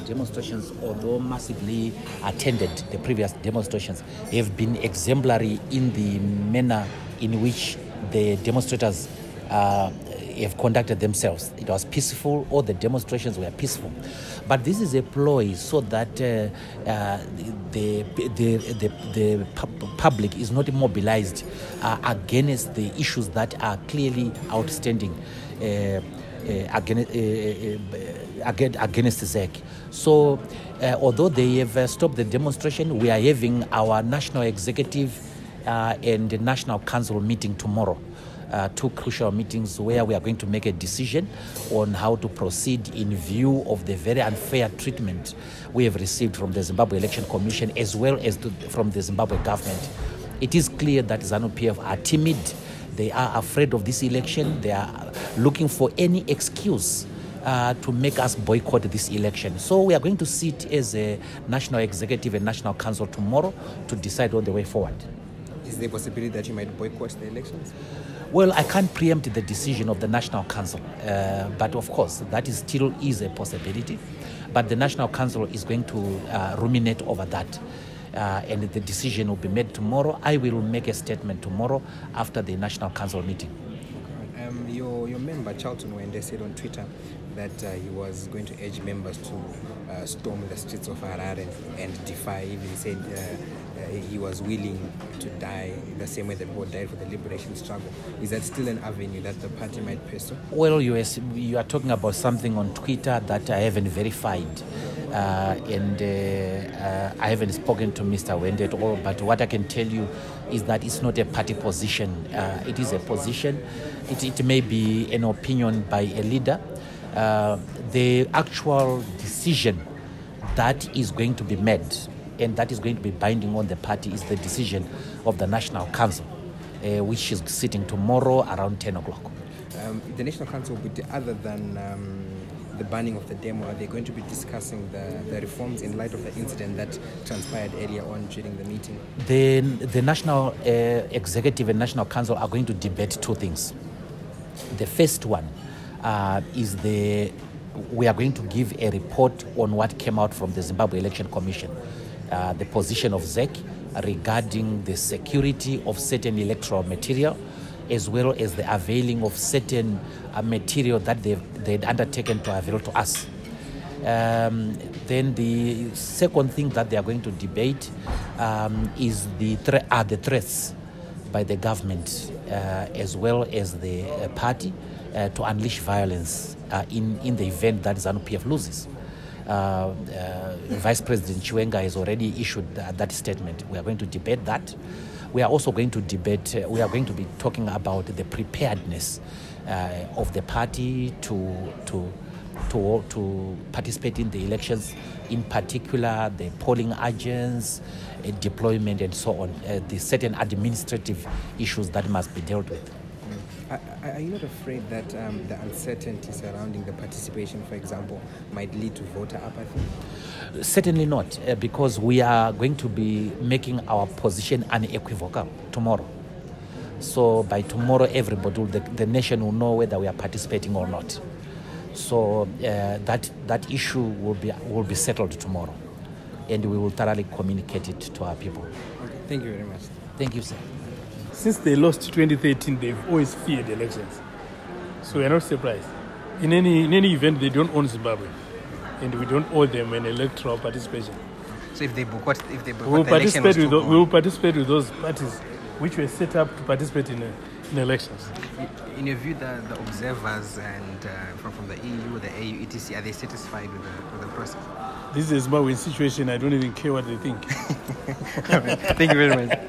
demonstrations, although massively attended, the previous demonstrations, have been exemplary in the manner in which the demonstrators have conducted themselves. It was peaceful. All the demonstrations were peaceful, but this is a ploy so that the public is not mobilized against the issues that are clearly outstanding against ZEC. So, although they have stopped the demonstration, we are having our National Executive and National Council meeting tomorrow. Two crucial meetings where we are going to make a decision on how to proceed in view of the very unfair treatment we have received from the Zimbabwe Election Commission as well as from the Zimbabwe government. It is clear that ZANU-PF are timid. They are afraid of this election. They are looking for any excuse to make us boycott this election. So we are going to sit as a National Executive and National Council tomorrow to decide on the way forward. Is there a possibility that you might boycott the elections? Well, I can't preempt the decision of the National Council, but of course that still is a possibility. But the National Council is going to ruminate over that, and the decision will be made tomorrow. I will make a statement tomorrow after the National Council meeting. Your member Charlton Wende said on Twitter that he was going to urge members to storm the streets of Harare and defy. Even said he was willing to die the same way that people died for the liberation struggle. Is that still an avenue that the party might pursue? Well, you are talking about something on Twitter that I haven't verified, and I haven't spoken to Mr. Wende at all. But what I can tell you is that it's not a party position. It is a position. It may be an opinion by a leader. The actual decision that is going to be made and that is going to be binding on the party is the decision of the National Council, which is sitting tomorrow around 10 o'clock. The National Council will be, other than the banning of the demo, are they going to be discussing the reforms in light of the incident that transpired earlier on during the meeting? The National Executive and National Council are going to debate two things. The first one is we are going to give a report on what came out from the Zimbabwe Election Commission, the position of ZEC regarding the security of certain electoral material, as well as the availing of certain material that they'd undertaken to avail to us. Then the second thing that they are going to debate is the threats by the government as well as the party to unleash violence in the event that ZANU-PF loses. Vice President Chiwenga has already issued that statement. We are going to debate that. We are also going to we are going to be talking about the preparedness of the party to participate in the elections, in particular the polling agents, deployment and so on, the certain administrative issues that must be dealt with. Are you not afraid that the uncertainty surrounding the participation, for example, might lead to voter apathy? Certainly not, because we are going to be making our position unequivocal tomorrow. So by tomorrow, everybody, the nation will know whether we are participating or not. So that issue will be settled tomorrow, and we will thoroughly communicate it to our people. Okay, thank you very much. Thank you, sir. Since they lost 2013, they've always feared elections. So we're not surprised. In any event, they don't own Zimbabwe, and we don't owe them an electoral participation. So if they boycott we will participate with those parties which were set up to participate in elections. In your view, the observers and from the EU, the AU, etc., are they satisfied with the process? This is a Zimbabwean situation. I don't even care what they think. Thank you very much.